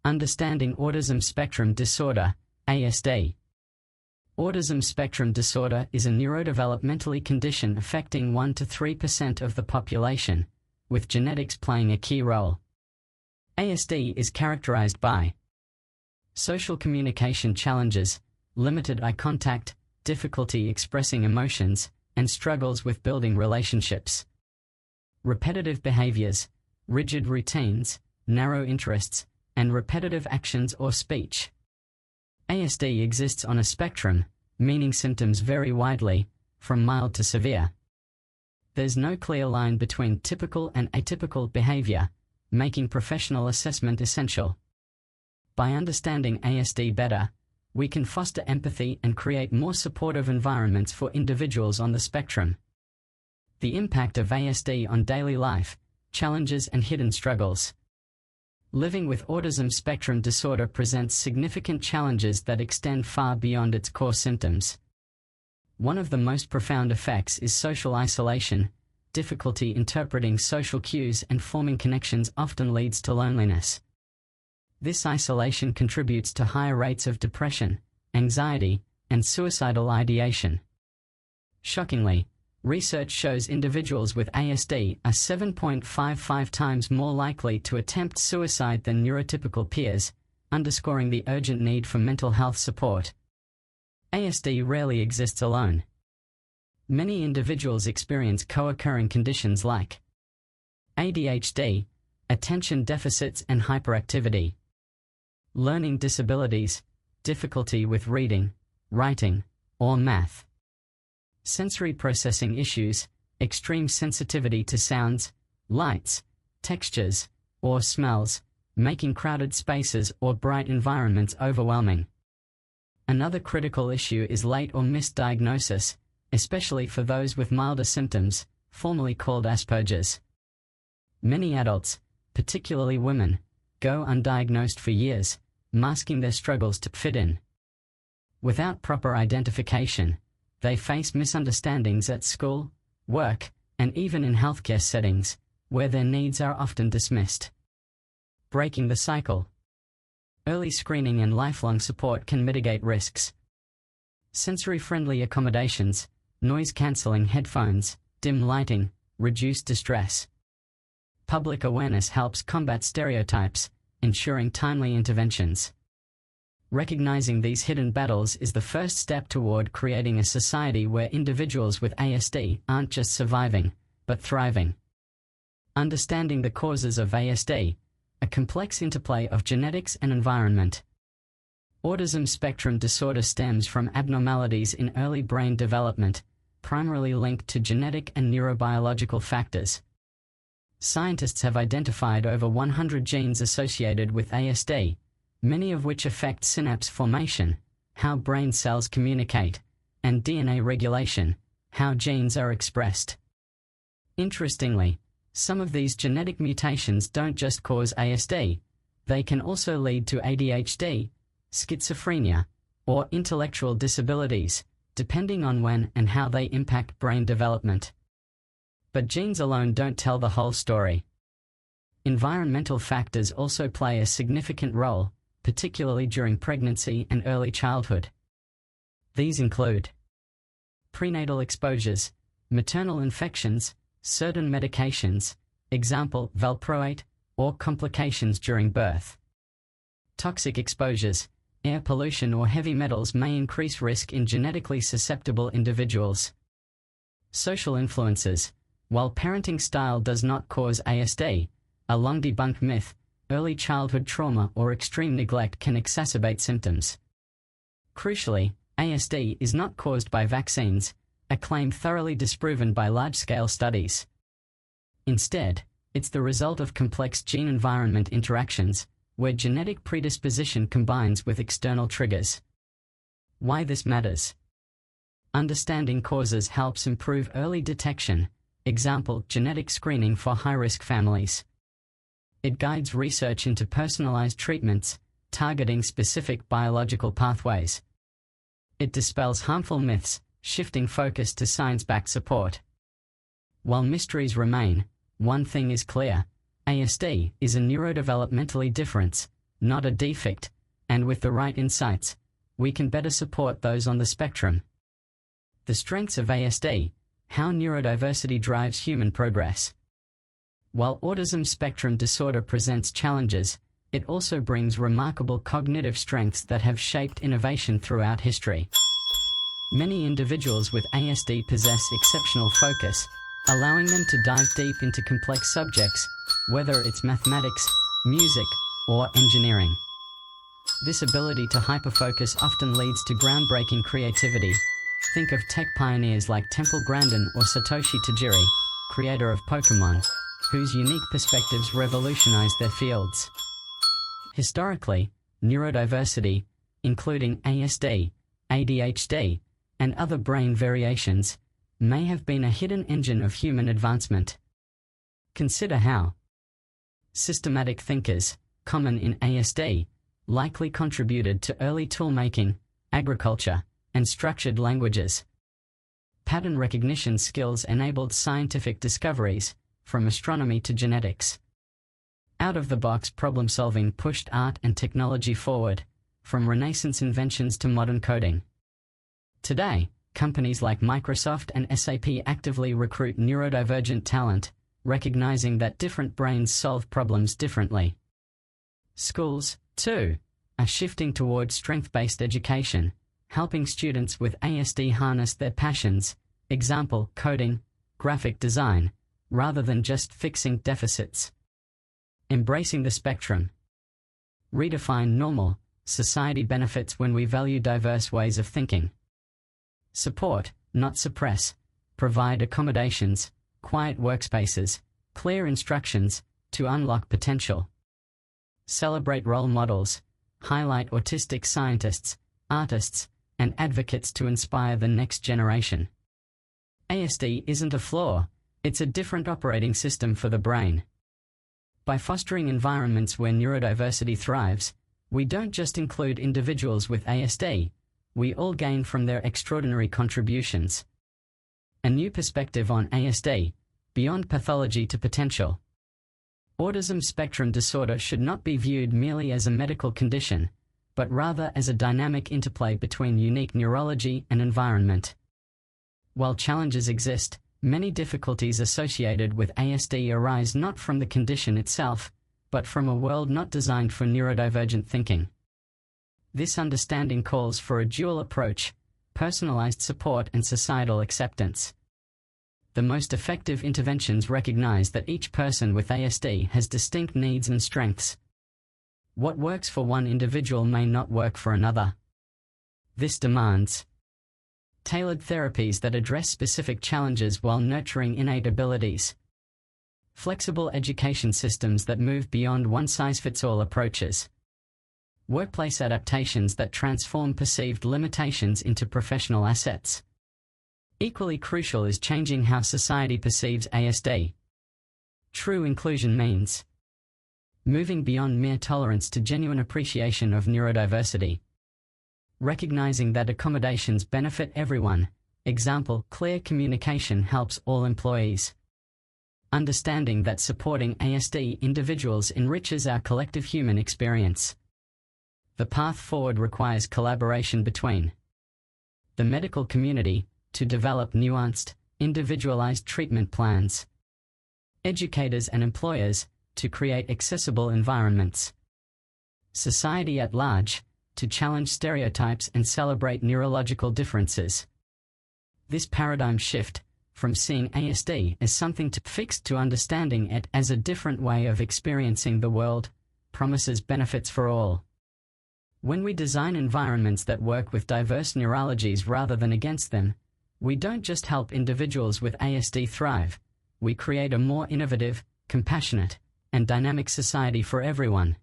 Understanding Autism Spectrum Disorder, ASD. Autism spectrum disorder is a neurodevelopmentally condition affecting 1 to 3% of the population, with genetics playing a key role. ASD is characterized by social communication challenges, limited eye contact, difficulty expressing emotions, and struggles with building relationships. Repetitive behaviors, rigid routines, narrow interests, and repetitive actions or speech. ASD exists on a spectrum, meaning symptoms vary widely, from mild to severe. There's no clear line between typical and atypical behavior, making professional assessment essential. By understanding ASD better, we can foster empathy and create more supportive environments for individuals on the spectrum. The impact of ASD on daily life, challenges and hidden struggles. Living with autism spectrum disorder presents significant challenges that extend far beyond its core symptoms. One of the most profound effects is social isolation. Difficulty interpreting social cues and forming connections often leads to loneliness. This isolation contributes to higher rates of depression, anxiety, and suicidal ideation. Shockingly, research shows individuals with ASD are 7.55 times more likely to attempt suicide than neurotypical peers, underscoring the urgent need for mental health support. ASD rarely exists alone. Many individuals experience co-occurring conditions like ADHD, attention deficits and hyperactivity, learning disabilities, difficulty with reading, writing, or math, sensory processing issues, extreme sensitivity to sounds, lights, textures, or smells, making crowded spaces or bright environments overwhelming. Another critical issue is late or missed diagnosis, especially for those with milder symptoms, formerly called Asperger's. Many adults, particularly women, go undiagnosed for years, masking their struggles to fit in. Without proper identification, they face misunderstandings at school, work, and even in healthcare settings, where their needs are often dismissed. Breaking the cycle. Early screening and lifelong support can mitigate risks. Sensory-friendly accommodations, noise-canceling headphones, dim lighting, reduce distress. Public awareness helps combat stereotypes, ensuring timely interventions. Recognizing these hidden battles is the first step toward creating a society where individuals with ASD aren't just surviving, but thriving. Understanding the causes of ASD, a complex interplay of genetics and environment. Autism spectrum disorder stems from abnormalities in early brain development, primarily linked to genetic and neurobiological factors. Scientists have identified over 100 genes associated with ASD, many of which affect synapse formation, how brain cells communicate, and DNA regulation, how genes are expressed. Interestingly, some of these genetic mutations don't just cause ASD, they can also lead to ADHD, schizophrenia, or intellectual disabilities, depending on when and how they impact brain development. But genes alone don't tell the whole story. Environmental factors also play a significant role, particularly during pregnancy and early childhood. These include prenatal exposures, maternal infections, certain medications, example valproate, or complications during birth. Toxic exposures, air pollution or heavy metals may increase risk in genetically susceptible individuals. Social influences, while parenting style does not cause ASD, a long-debunked myth, early childhood trauma or extreme neglect can exacerbate symptoms. Crucially, ASD is not caused by vaccines, a claim thoroughly disproven by large-scale studies. Instead, it's the result of complex gene-environment interactions, where genetic predisposition combines with external triggers. Why this matters? Understanding causes helps improve early detection, example, genetic screening for high-risk families. It guides research into personalized treatments, targeting specific biological pathways. It dispels harmful myths, shifting focus to science-backed support. While mysteries remain, one thing is clear: ASD is a neurodevelopmentally different, not a defect, and with the right insights, we can better support those on the spectrum. The strengths of ASD: how neurodiversity drives human progress. While autism spectrum disorder presents challenges, it also brings remarkable cognitive strengths that have shaped innovation throughout history. Many individuals with ASD possess exceptional focus, allowing them to dive deep into complex subjects, whether it's mathematics, music, or engineering. This ability to hyperfocus often leads to groundbreaking creativity. Think of tech pioneers like Temple Grandin or Satoshi Tajiri, creator of Pokemon, whose unique perspectives revolutionized their fields. Historically, neurodiversity, including ASD, ADHD, and other brain variations, may have been a hidden engine of human advancement. Consider how systematic thinkers, common in ASD, likely contributed to early tool-making, agriculture, and structured languages. Pattern recognition skills enabled scientific discoveries, from astronomy to genetics. Out-of-the-box problem-solving pushed art and technology forward, from Renaissance inventions to modern coding. Today, companies like Microsoft and SAP actively recruit neurodivergent talent, recognizing that different brains solve problems differently. Schools, too, are shifting towards strength-based education, helping students with ASD harness their passions, example, coding, graphic design, rather than just fixing deficits. Embracing the spectrum. Redefine normal. Society benefits when we value diverse ways of thinking. Support, not suppress. Provide accommodations, quiet workspaces, clear instructions, to unlock potential. Celebrate role models. Highlight autistic scientists, artists, and advocates to inspire the next generation. ASD isn't a flaw, it's a different operating system for the brain. By fostering environments where neurodiversity thrives, we don't just include individuals with ASD, we all gain from their extraordinary contributions. A new perspective on ASD, beyond pathology to potential. Autism spectrum disorder should not be viewed merely as a medical condition, but rather as a dynamic interplay between unique neurology and environment. While challenges exist, many difficulties associated with ASD arise not from the condition itself, but from a world not designed for neurodivergent thinking. This understanding calls for a dual approach: personalized support and societal acceptance. The most effective interventions recognize that each person with ASD has distinct needs and strengths. What works for one individual may not work for another. This demands tailored therapies that address specific challenges while nurturing innate abilities. Flexible education systems that move beyond one-size-fits-all approaches. Workplace adaptations that transform perceived limitations into professional assets. Equally crucial is changing how society perceives ASD. True inclusion means moving beyond mere tolerance to genuine appreciation of neurodiversity. Recognizing that accommodations benefit everyone, example, clear communication helps all employees. Understanding that supporting ASD individuals enriches our collective human experience. The path forward requires collaboration between the medical community, to develop nuanced, individualized treatment plans. Educators and employers, to create accessible environments. Society at large, to challenge stereotypes and celebrate neurological differences. This paradigm shift, from seeing ASD as something to fix to understanding it as a different way of experiencing the world, promises benefits for all. When we design environments that work with diverse neurologies rather than against them, we don't just help individuals with ASD thrive, we create a more innovative, compassionate, and dynamic society for everyone.